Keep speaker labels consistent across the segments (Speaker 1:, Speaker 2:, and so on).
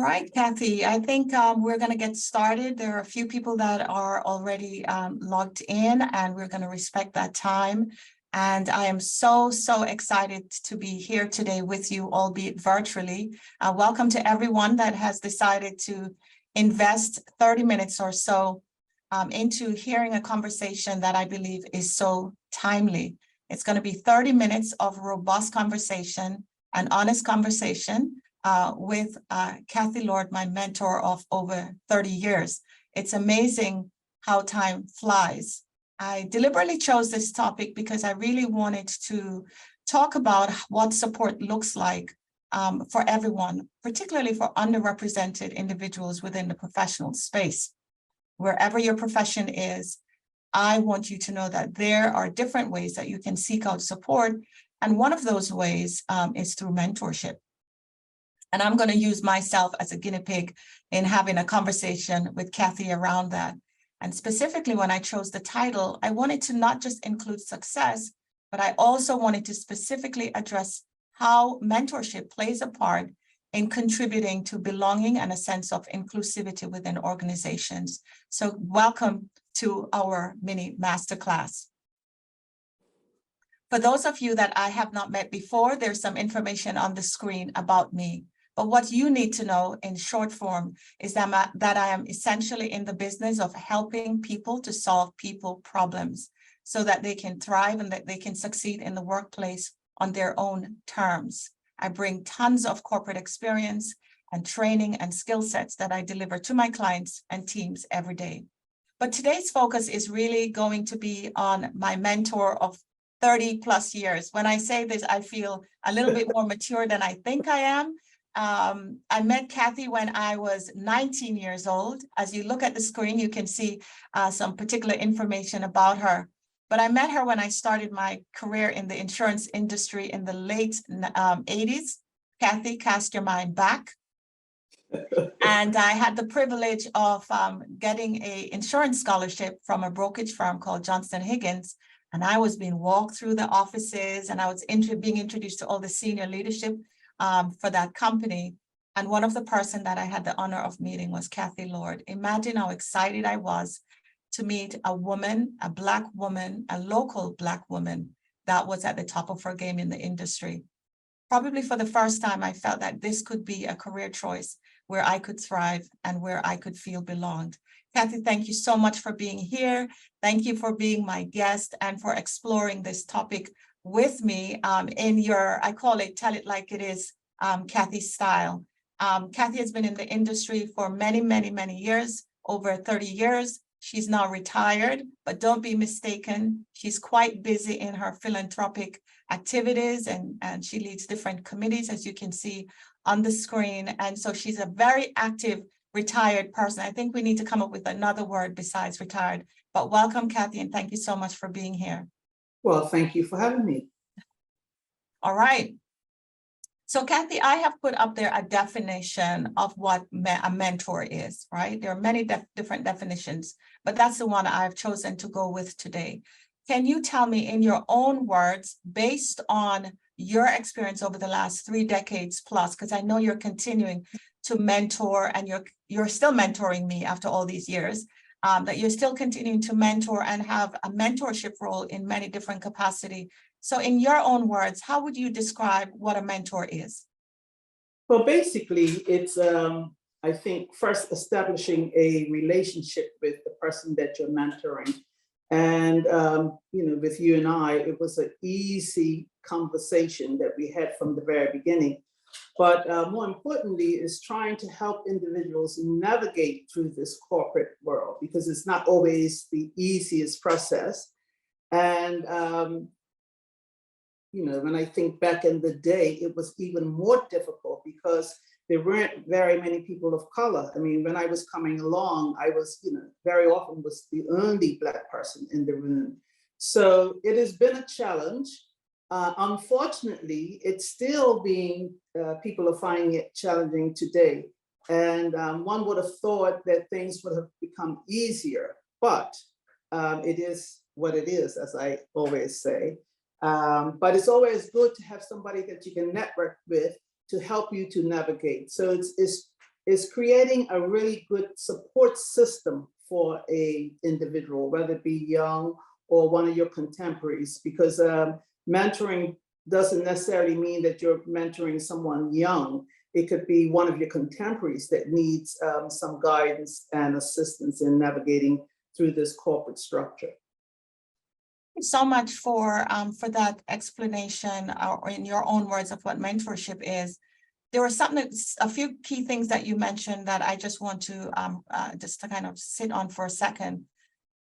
Speaker 1: right, Cathy, I think we're going to get started. There are a few people that are already logged in, and we're going to respect that time. And I am so excited to be here today with you, albeit virtually. Welcome to everyone that has decided to invest 30 minutes or so into hearing a conversation that I believe is so timely. It's going to be 30 minutes of robust conversation, an honest conversation with Cathy Lord, my mentor of over 30 years. It's amazing how time flies. I deliberately chose this topic because I really wanted to talk about what support looks like for everyone, particularly for underrepresented individuals within the professional space. Wherever your profession is, I want you to know that there are different ways that you can seek out support. And one of those ways is through mentorship. And I'm going to use myself as a guinea pig in having a conversation with Cathy around that. And specifically, when I chose the title, I wanted to not just include success, but I also wanted to specifically address how mentorship plays a part in contributing to belonging and a sense of inclusivity within organizations. So welcome to our mini masterclass. For those of you that I have not met before, there's some information on the screen about me. But what you need to know in short form is that I am essentially in the business of helping people to solve people problems so that they can thrive and that they can succeed in the workplace on their own terms. I bring tons of corporate experience and training and skill sets that I deliver to my clients and teams every day. But today's focus is really going to be on my mentor of 30 plus years. When I say this, I feel a little bit more mature than I think I am. I met Cathy when I was 19 years old. As you look at the screen, you can see some particular information about her. But I met her when I started my career in the insurance industry in the late 80s. Cathy, cast your mind back. And I had the privilege of getting an insurance scholarship from a brokerage firm called Johnston Higgins. And I was being walked through the offices, and I was being introduced to all the senior leadership for that company. And one of the person that I had the honor of meeting was Cathy Lord. Imagine how excited I was to meet a woman, a Black woman, a local Black woman that was at the top of her game in the industry. Probably for the first time, I felt that this could be a career choice where I could thrive and where I could feel belonged. Cathy, thank you so much for being here. Thank you for being my guest and for exploring this topic with me in your, I call it, tell it like it is, Cathy style. Cathy has been in the industry for many years, over 30 years. She's now retired, but don't be mistaken. She's quite busy in her philanthropic activities and she leads different committees, as you can see on the screen. And so she's a very active retired person. I think we need to come up with another word besides retired, but welcome, Cathy, and thank you so much for being here.
Speaker 2: Well, thank you for having me.
Speaker 1: All right. So Cathy, I have put up there a definition of what a mentor is, right? There are many different definitions, but that's the one I've chosen to go with today. Can you tell me in your own words, based on your experience over the last 3 decades plus, because I know you're continuing to mentor and you're still mentoring me after all these years, that you're still continuing to mentor and have a mentorship role in many different capacity. So in your own words, how would you describe what a mentor is?
Speaker 2: Well, basically, it's, I think, first establishing a relationship with the person that you're mentoring. And, you know, with you and I, it was an easy conversation that we had from the very beginning. But more importantly, is trying to help individuals navigate through this corporate world, because it's not always the easiest process. And, you know, when I think back in the day, it was even more difficult because there weren't very many people of color. I mean, when I was coming along, I was, you know, very often was the only Black person in the room. So it has been a challenge. Unfortunately, it's still being, people are finding it challenging today. And one would have thought that things would have become easier, but it is what it is, as I always say. But it's always good to have somebody that you can network with to help you to navigate. So it's is creating a really good support system for a individual, whether it be young or one of your contemporaries, because mentoring doesn't necessarily mean that you're mentoring someone young. It could be one of your contemporaries that needs some guidance and assistance in navigating through this corporate structure.
Speaker 1: Thank you so much for that explanation, or in your own words, of what mentorship is. There were a few key things that you mentioned that I just want to just to kind of sit on for a second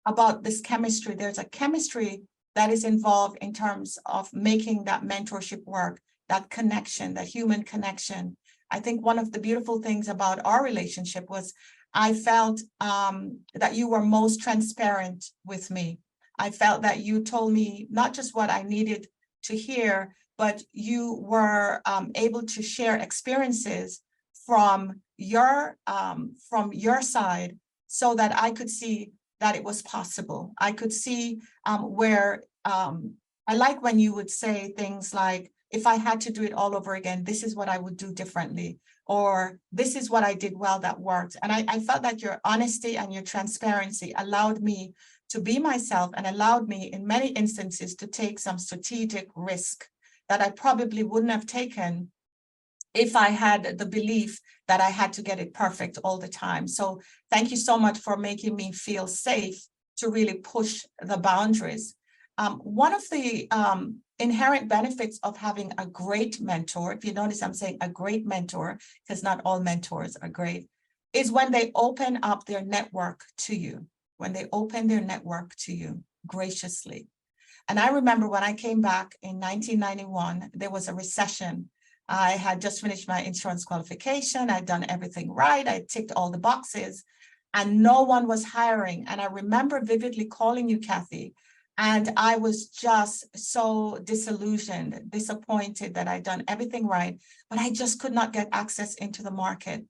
Speaker 1: about this chemistry. There's a chemistry that is involved in terms of making that mentorship work, that connection, that human connection. I think one of the beautiful things about our relationship was I felt that you were most transparent with me. I felt that you told me not just what I needed to hear, but you were able to share experiences from your side, so that I could see that it was possible. I could see where I like when you would say things like, if I had to do it all over again, this is what I would do differently, or this is what I did well that worked. And I felt that your honesty and your transparency allowed me to be myself, and allowed me in many instances to take some strategic risk that I probably wouldn't have taken if I had the belief that I had to get it perfect all the time. So thank you so much for making me feel safe to really push the boundaries. One of the inherent benefits of having a great mentor, if you notice I'm saying a great mentor, because not all mentors are great, is when they open up their network to you, when they open their network to you graciously. And I remember when I came back in 1991, there was a recession. I had just finished my insurance qualification. I'd done everything right. I ticked all the boxes, and no one was hiring. And I remember vividly calling you, Cathy, and I was just so disillusioned, disappointed that I'd done everything right, but I just could not get access into the market.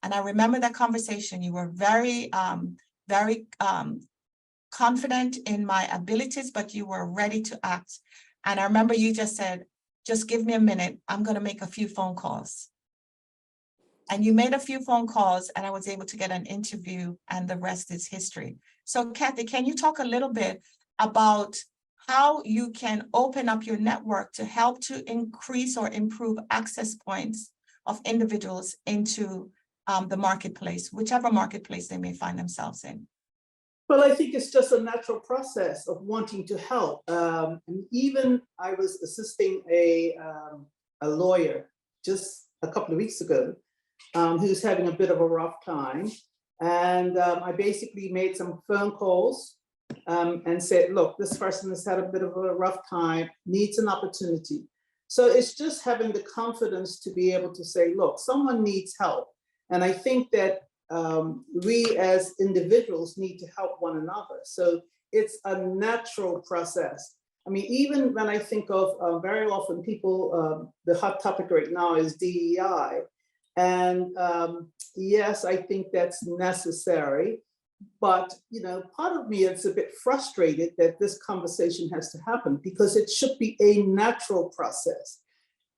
Speaker 1: And I remember that conversation. You were very confident in my abilities, but you were ready to act. And I remember you just said, just give me a minute, I'm going to make a few phone calls. And you made a few phone calls, and I was able to get an interview, and the rest is history. So Cathy, can you talk a little bit about how you can open up your network to help to increase or improve access points of individuals into the marketplace, whichever marketplace they may find themselves in?
Speaker 2: Well, I think it's just a natural process of wanting to help. And even I was assisting a lawyer just a couple of weeks ago who's having a bit of a rough time. And I basically made some phone calls and said, look, this person has had a bit of a rough time, needs an opportunity. So it's just having the confidence to be able to say, look, someone needs help. And I think that we as individuals need to help one another. So it's a natural process. I mean, even when I think of very often people, the hot topic right now is DEI. And yes, I think that's necessary. But, you know, part of me is a bit frustrated that this conversation has to happen, because it should be a natural process.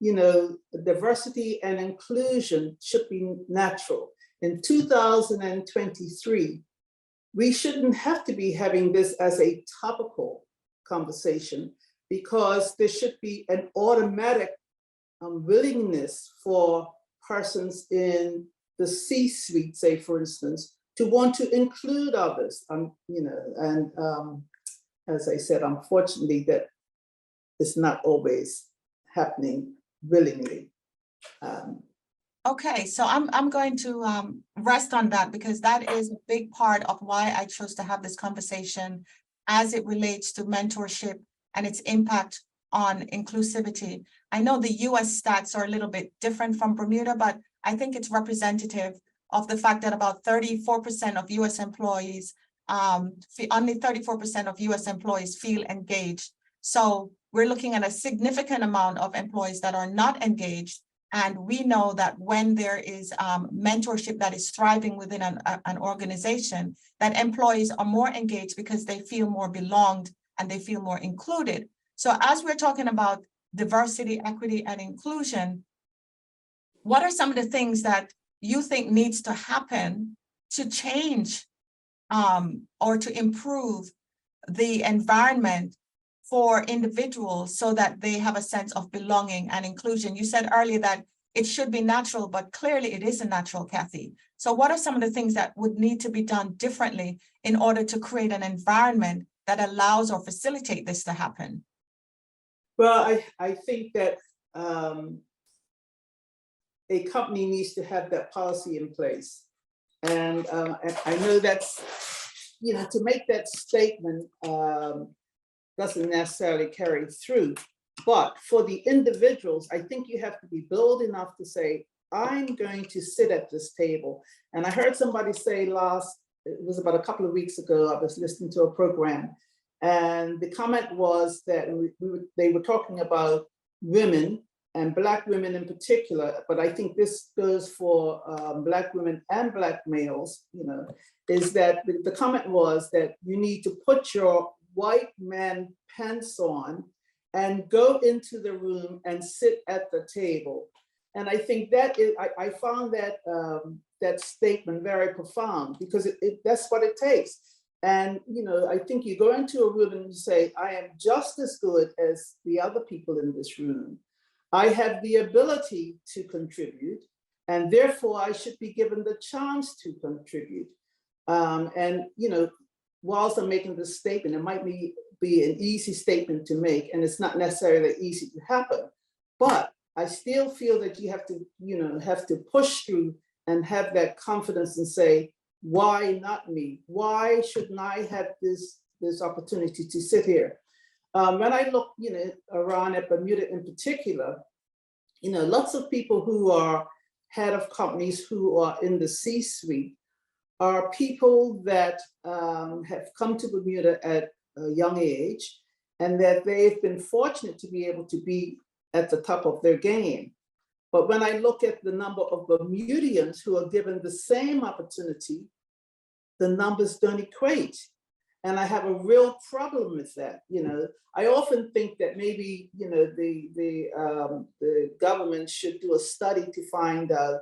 Speaker 2: You know, diversity and inclusion should be natural. In 2023, we shouldn't have to be having this as a topical conversation, because there should be an automatic willingness for persons in the C-suite, say, for instance, to want to include others. You know, and as I said, unfortunately, that is not always happening willingly.
Speaker 1: Okay, so I'm going to rest on that, because that is a big part of why I chose to have this conversation as it relates to mentorship and its impact on inclusivity. I know the US stats are a little bit different from Bermuda, but I think it's representative of the fact that about 34% of US employees, only 34% of US employees feel engaged. So we're looking at a significant amount of employees that are not engaged. And we know that when there is mentorship that is thriving within an organization, that employees are more engaged because they feel more belonged and they feel more included. So as we're talking about diversity, equity, and inclusion, what are some of the things that you think needs to happen to change or to improve the environment for individuals so that they have a sense of belonging and inclusion? You said earlier that it should be natural, but clearly it isn't natural, Cathy. So what are some of the things that would need to be done differently in order to create an environment that allows or facilitate this to happen?
Speaker 2: Well, I think that a company needs to have that policy in place. And I know that's, to make that statement doesn't necessarily carry through. But for the individuals, I think you have to be bold enough to say, I'm going to sit at this table. And I heard somebody say it was about a couple of weeks ago, I was listening to a program, and the comment was that they were talking about women and Black women in particular, but I think this goes for Black women and Black males, is that the comment was that you need to put your white man pants on and go into the room and sit at the table. And I think that I found that that statement very profound, because that's what it takes. And I think you go into a room and you say, I am just as good as the other people in this room. I have the ability to contribute, and therefore I should be given the chance to contribute. And whilst I'm making this statement, it might be an easy statement to make, and it's not necessarily easy to happen, but I still feel that you have to, have to push through and have that confidence and say, why not me? Why shouldn't I have this opportunity to sit here? When I look, around at Bermuda in particular, lots of people who are head of companies who are in the C-suite are people that have come to Bermuda at a young age, and that they've been fortunate to be able to be at the top of their game. But when I look at the number of Bermudians who are given the same opportunity, the numbers don't equate. And I have a real problem with that. I often think that maybe, the government should do a study to find out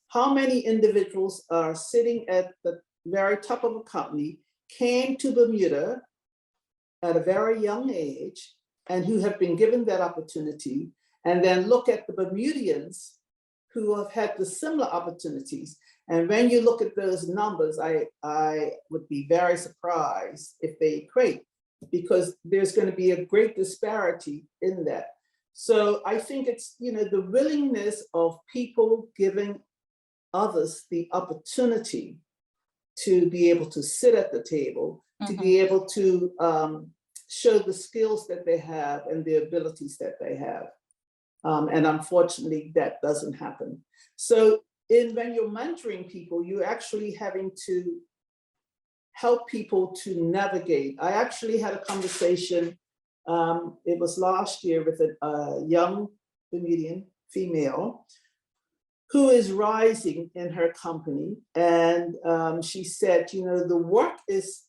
Speaker 2: how many individuals are sitting at the very top of a company, came to Bermuda at a very young age, and who have been given that opportunity, and then look at the Bermudians who have had the similar opportunities. And when you look at those numbers, I would be very surprised if they equate, because there's going to be a great disparity in that. So I think it's, the willingness of people giving others the opportunity to be able to sit at the table, to be able to show the skills that they have and the abilities that they have. And unfortunately, that doesn't happen. So when you're mentoring people, you're actually having to help people to navigate. I actually had a conversation, it was last year, with a young Bermudian female who is rising in her company. And she said, the work is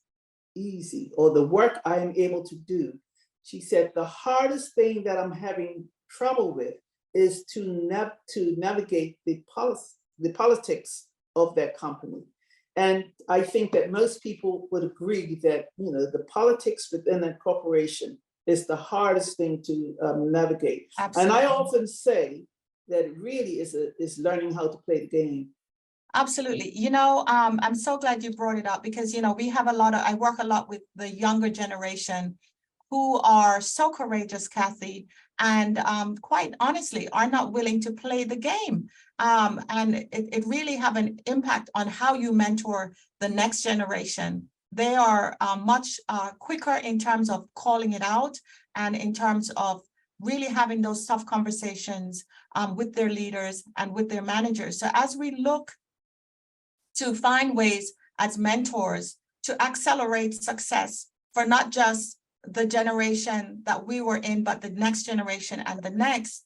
Speaker 2: easy, or the work I am able to do. She said, the hardest thing that I'm having trouble with is to navigate the politics of that company. And I think that most people would agree that, the politics within a corporation is the hardest thing to navigate. Absolutely. And I often say that it really is learning how to play the game.
Speaker 1: Absolutely. I'm so glad you brought it up, because, I work a lot with the younger generation who are so courageous, Cathy, and quite honestly are not willing to play the game. And it really have an impact on how you mentor the next generation. They are much quicker in terms of calling it out, and in terms of really having those tough conversations with their leaders and with their managers. So as we look to find ways as mentors to accelerate success for not just the generation that we were in, but the next generation and the next,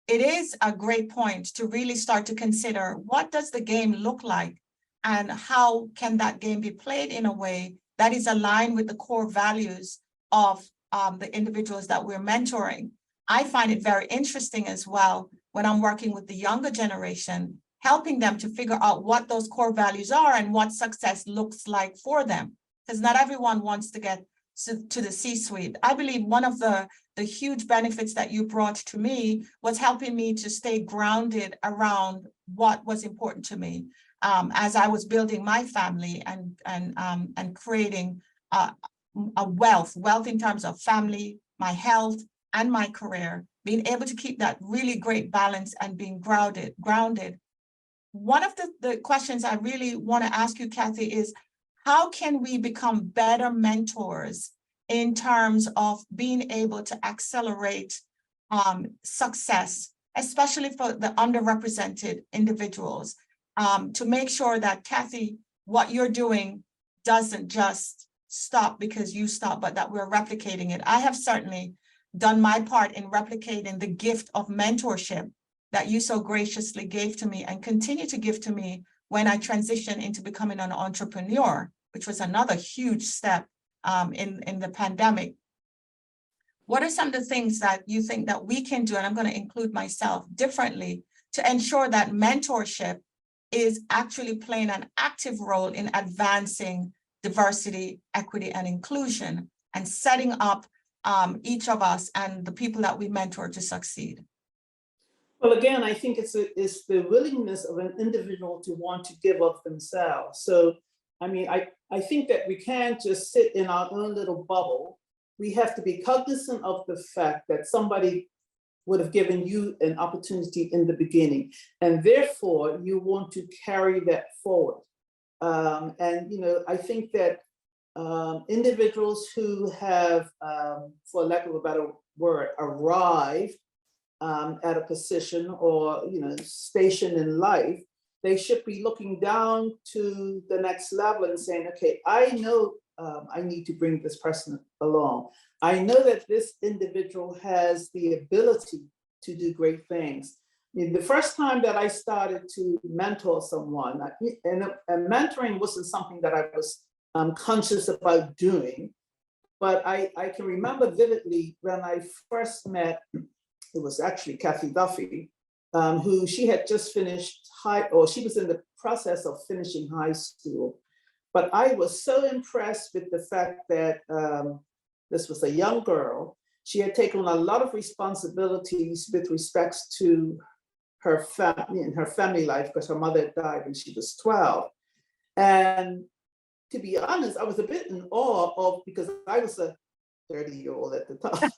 Speaker 1: it is a great point to really start to consider, what does the game look like, and how can that game be played in a way that is aligned with the core values of the individuals that we're mentoring. I find it very interesting as well when I'm working with the younger generation helping them to figure out what those core values are and what success looks like for them. Because not everyone wants to get to the C-suite. I believe one of the huge benefits that you brought to me was helping me to stay grounded around what was important to me as I was building my family and creating a wealth in terms of family, my health, and my career, being able to keep that really great balance and being grounded. One of the questions I really want to ask you, Cathy, is how can we become better mentors in terms of being able to accelerate success, especially for the underrepresented individuals, to make sure that, Cathy, what you're doing doesn't just stop because you stop, but that we're replicating it. I have certainly done my part in replicating the gift of mentorship that you so graciously gave to me and continue to give to me when I transitioned into becoming an entrepreneur, which was another huge step in the pandemic. What are some of the things that you think that we can do, and I'm going to include myself, differently to ensure that mentorship is actually playing an active role in advancing diversity, equity, and inclusion, and setting up each of us and the people that we mentor to succeed?
Speaker 2: Well, again, I think it's the willingness of an individual to want to give of themselves. So, I mean, I think that we can't just sit in our own little bubble. We have to be cognizant of the fact that somebody would have given you an opportunity in the beginning, and therefore you want to carry that forward. And, you know, I think that individuals who have, for lack of a better word, arrived at a position or, you know, station in life, they should be looking down to the next level and saying, okay, I know I need to bring this person along. I know that this individual has the ability to do great things. I mean, the first time that I started to mentor someone, and mentoring wasn't something that I was conscious about doing, but I can remember vividly when I first met, it was actually Cathy Lord, who she had just finished she was in the process of finishing high school. But I was so impressed with the fact that this was a young girl. She had taken on a lot of responsibilities with respects to her family and her family life, because her mother died when she was 12. And to be honest, I was a bit in awe of, because I was a 30-year-old at the time,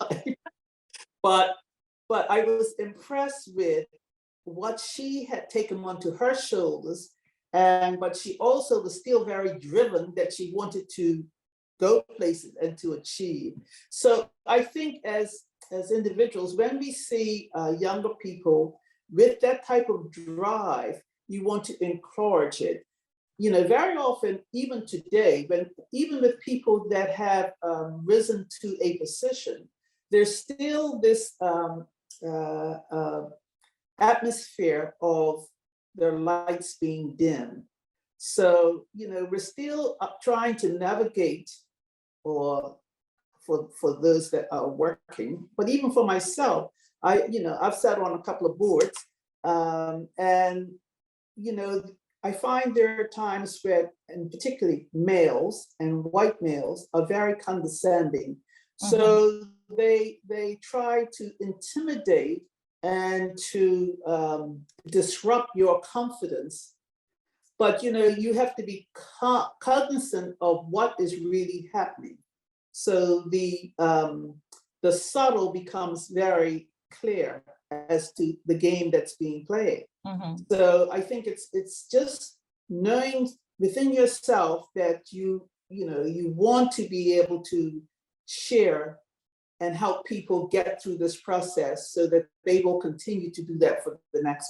Speaker 2: but I was impressed with what she had taken onto her shoulders, but she also was still very driven that she wanted to go places and to achieve. So I think as individuals, when we see younger people with that type of drive, you want to encourage it. You know, very often, even today, even with people that have risen to a position, there's still this atmosphere of their lights being dim. So, you know, we're still trying to navigate, or for those that are working, but even for myself, I've sat on a couple of boards, and, you know, I find there are times where, and particularly males and white males, are very condescending. So they try to intimidate and to disrupt your confidence. But, you know, you have to be cognizant of what is really happening. So the subtle becomes very clear as to the game that's being played. So I think it's just knowing within yourself that you want to be able to share and help people get through this process, so that they will continue to do that for the next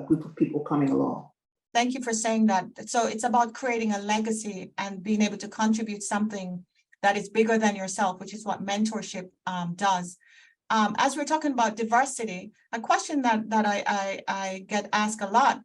Speaker 2: group of people coming along.
Speaker 1: Thank you for saying that. So it's about creating a legacy and being able to contribute something that is bigger than yourself, which is what mentorship does. As we're talking about diversity, a question that I get asked a lot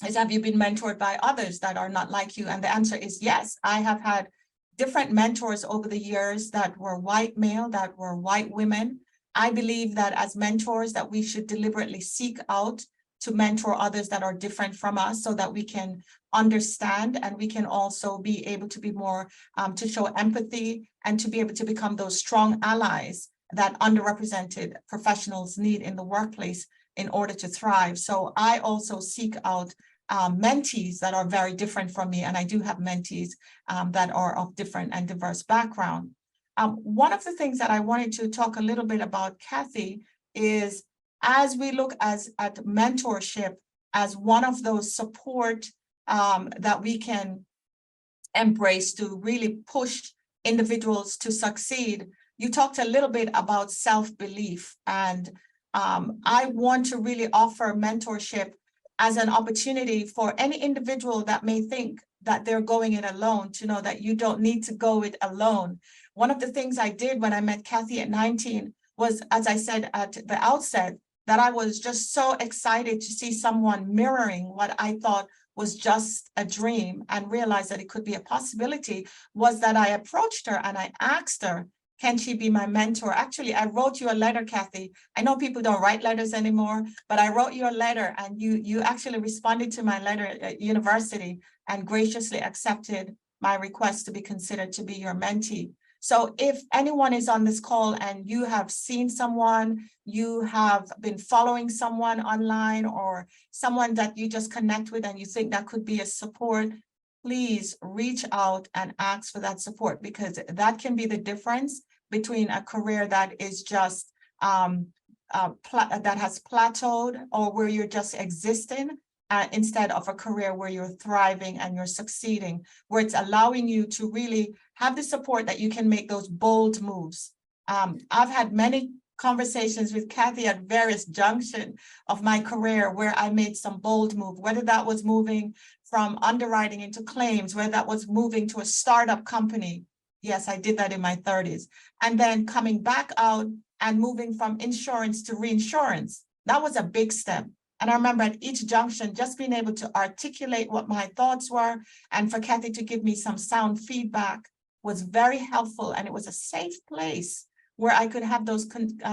Speaker 1: is, have you been mentored by others that are not like you? And the answer is yes. I have had different mentors over the years that were white male, that were white women. I believe that as mentors that we should deliberately seek out to mentor others that are different from us so that we can understand and we can also be able to be more, to show empathy and to be able to become those strong allies that underrepresented professionals need in the workplace in order to thrive. So I also seek out mentees that are very different from me, and I do have mentees that are of different and diverse background. One of the things that I wanted to talk a little bit about, Cathy, is as we look at mentorship as one of those support that we can embrace to really push individuals to succeed. You talked a little bit about self-belief, and I want to really offer mentorship as an opportunity for any individual that may think that they're going it alone to know that you don't need to go it alone. One of the things I did when I met Cathy at 19 was, as I said at the outset, that I was just so excited to see someone mirroring what I thought was just a dream and realized that it could be a possibility, was that I approached her and I asked her, can she be my mentor? Actually, I wrote you a letter, Cathy. I know people don't write letters anymore, but I wrote you a letter and you actually responded to my letter at university and graciously accepted my request to be considered to be your mentee. So if anyone is on this call and you have seen someone, you have been following someone online or someone that you just connect with and you think that could be a support, please reach out and ask for that support, because that can be the difference between a career that is just that has plateaued or where you're just existing instead of a career where you're thriving and you're succeeding, where it's allowing you to really have the support that you can make those bold moves. I've had many conversations with Cathy at various junctions of my career where I made some bold move, whether that was moving from underwriting into claims, whether that was moving to a startup company. Yes, I did that in my 30s. And then coming back out and moving from insurance to reinsurance. That was a big step. And I remember at each junction, just being able to articulate what my thoughts were and for Cathy to give me some sound feedback was very helpful. And it was a safe place where I could have those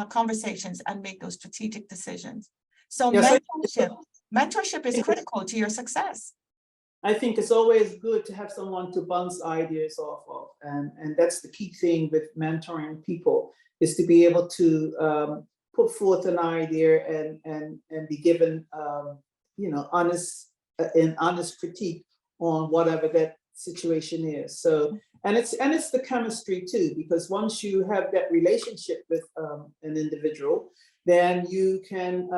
Speaker 1: conversations and make those strategic decisions. So yes, mentorship is critical to your success.
Speaker 2: I think it's always good to have someone to bounce ideas off of. And that's the key thing with mentoring people, is to be able to put forth an idea and be given honest critique on whatever that situation is. So and it's the chemistry too, because once you have that relationship with an individual, then you can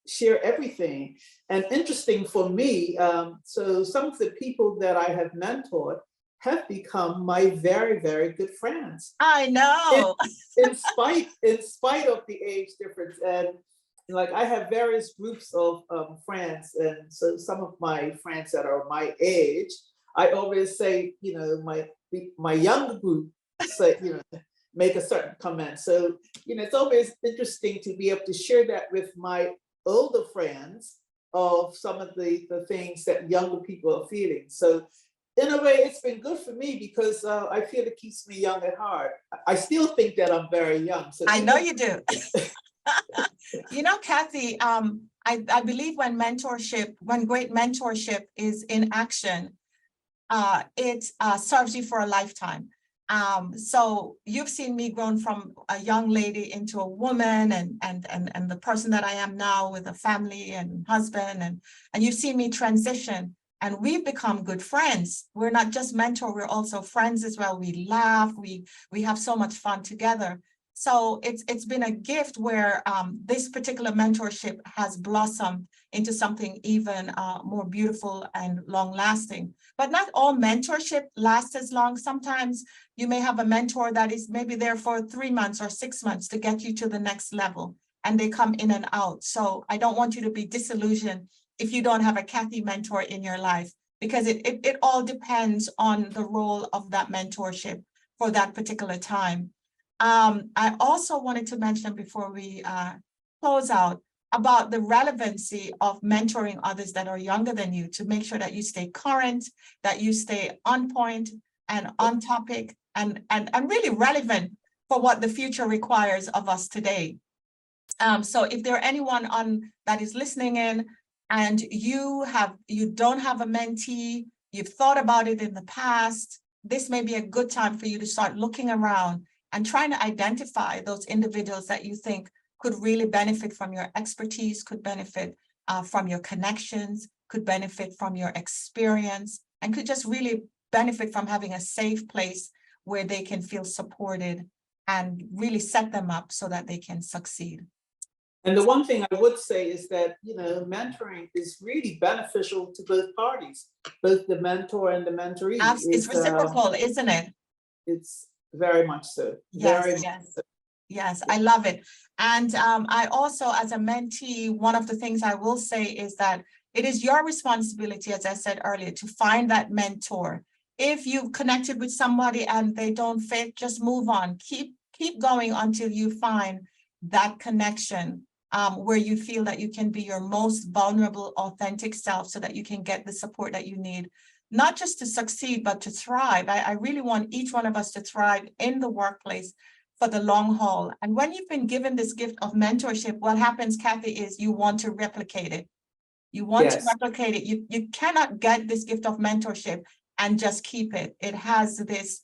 Speaker 2: share everything. And interesting for me, so some of the people that I have mentored have become my very, very good friends.
Speaker 1: I know.
Speaker 2: In spite of the age difference. And like I have various groups of friends, and so some of my friends that are my age, I always say, my younger group say, make a certain comment. So, it's always interesting to be able to share that with my older friends of some of the things that younger people are feeling. So in a way, it's been good for me because I feel it keeps me young at heart. I still think that I'm very young. So
Speaker 1: I know you do. Cathy, I believe when great mentorship is in action, it serves you for a lifetime. So you've seen me grown from a young lady into a woman and the person that I am now with a family and husband, and you've seen me transition, and we've become good friends. We're not just mentor, we're also friends as well. We laugh, we have so much fun together. So it's been a gift where this particular mentorship has blossomed into something even more beautiful and long lasting. But not all mentorship lasts as long. Sometimes you may have a mentor that is maybe there for 3 months or 6 months to get you to the next level, and they come in and out. So I don't want you to be disillusioned if you don't have a Cathy mentor in your life, because it all depends on the role of that mentorship for that particular time. I also wanted to mention before we close out about the relevancy of mentoring others that are younger than you, to make sure that you stay current, that you stay on point and on topic and really relevant for what the future requires of us today. So if there are anyone that is listening in and you don't have a mentee, you've thought about it in the past, this may be a good time for you to start looking around and trying to identify those individuals that you think could really benefit from your expertise, could benefit from your connections, could benefit from your experience, and could just really benefit from having a safe place where they can feel supported and really set them up so that they can succeed.
Speaker 2: And the one thing I would say is that, you know, mentoring is really beneficial to both parties, both the mentor and the mentoree.
Speaker 1: It's reciprocal, isn't it?
Speaker 2: It's very much so.
Speaker 1: Yes,
Speaker 2: Very
Speaker 1: yes.
Speaker 2: much so.
Speaker 1: Yes, I love it. And I also, as a mentee, one of the things I will say is that it is your responsibility, as I said earlier, to find that mentor. If you've connected with somebody and they don't fit, just move on. Keep going until you find that connection where you feel that you can be your most vulnerable, authentic self so that you can get the support that you need, not just to succeed, but to thrive. I really want each one of us to thrive in the workplace for the long haul. And when you've been given this gift of mentorship, what happens, Cathy, is you want to replicate it. You want to replicate it. You cannot get this gift of mentorship and just keep it. It has this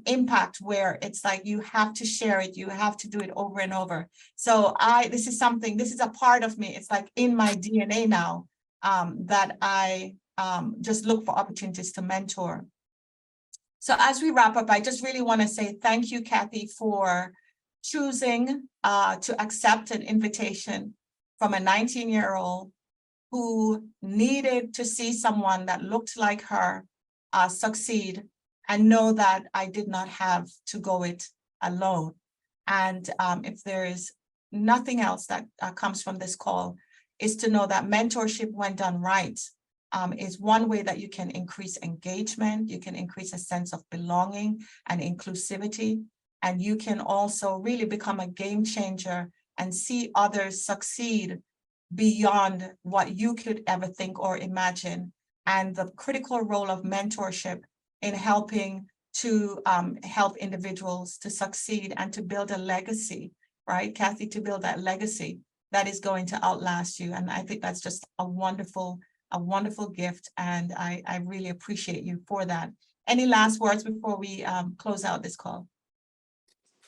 Speaker 1: impact where it's like you have to share it. You have to do it over and over. So this is a part of me. It's like in my DNA now that I just look for opportunities to mentor. So as we wrap up, I just really want to say thank you, Cathy, for choosing to accept an invitation from a 19-year-old who needed to see someone that looked like her succeed and know that I did not have to go it alone. And if there is nothing else that comes from this call, is to know that mentorship, when done right, is one way that you can increase engagement, you can increase a sense of belonging and inclusivity, and you can also really become a game changer and see others succeed beyond what you could ever think or imagine. And the critical role of mentorship in helping to help individuals to succeed and to build a legacy, right, Cathy, to build that legacy that is going to outlast you. And I think that's just a wonderful gift, and I really appreciate you for that. Any last words before we close out this call?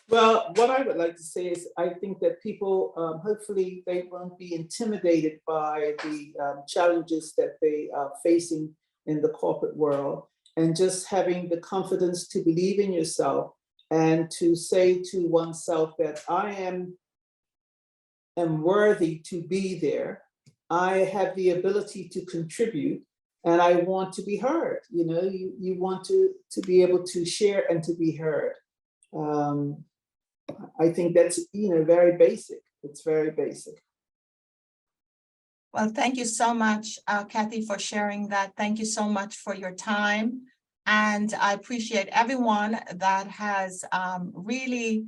Speaker 2: Well, what I would like to say is I think that people, hopefully they won't be intimidated by the challenges that they are facing in the corporate world, and just having the confidence to believe in yourself and to say to oneself that I am worthy to be there. I have the ability to contribute, and I want to be heard. You know, you want to be able to share and to be heard. I think that's, you know, very basic. It's very basic.
Speaker 1: Well, thank you so much, Cathy, for sharing that. Thank you so much for your time. And I appreciate everyone that has really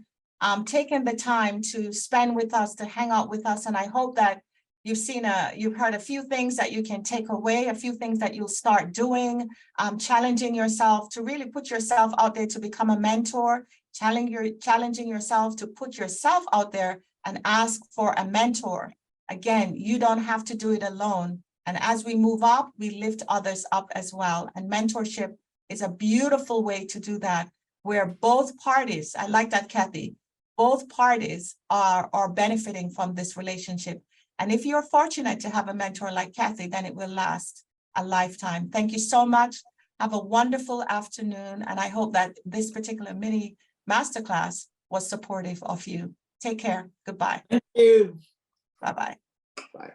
Speaker 1: taken the time to spend with us, to hang out with us. And I hope that you've heard a few things that you can take away, a few things that you'll start doing, challenging yourself to really put yourself out there to become a mentor, challenging yourself to put yourself out there and ask for a mentor. Again, you don't have to do it alone. And as we move up, we lift others up as well. And mentorship is a beautiful way to do that, where both parties, I like that, Cathy, both parties are benefiting from this relationship. And if you're fortunate to have a mentor like Cathy, then it will last a lifetime. Thank you so much. Have a wonderful afternoon. And I hope that this particular mini masterclass was supportive of you. Take care. Goodbye.
Speaker 2: Thank you.
Speaker 1: Bye-bye.
Speaker 2: Bye.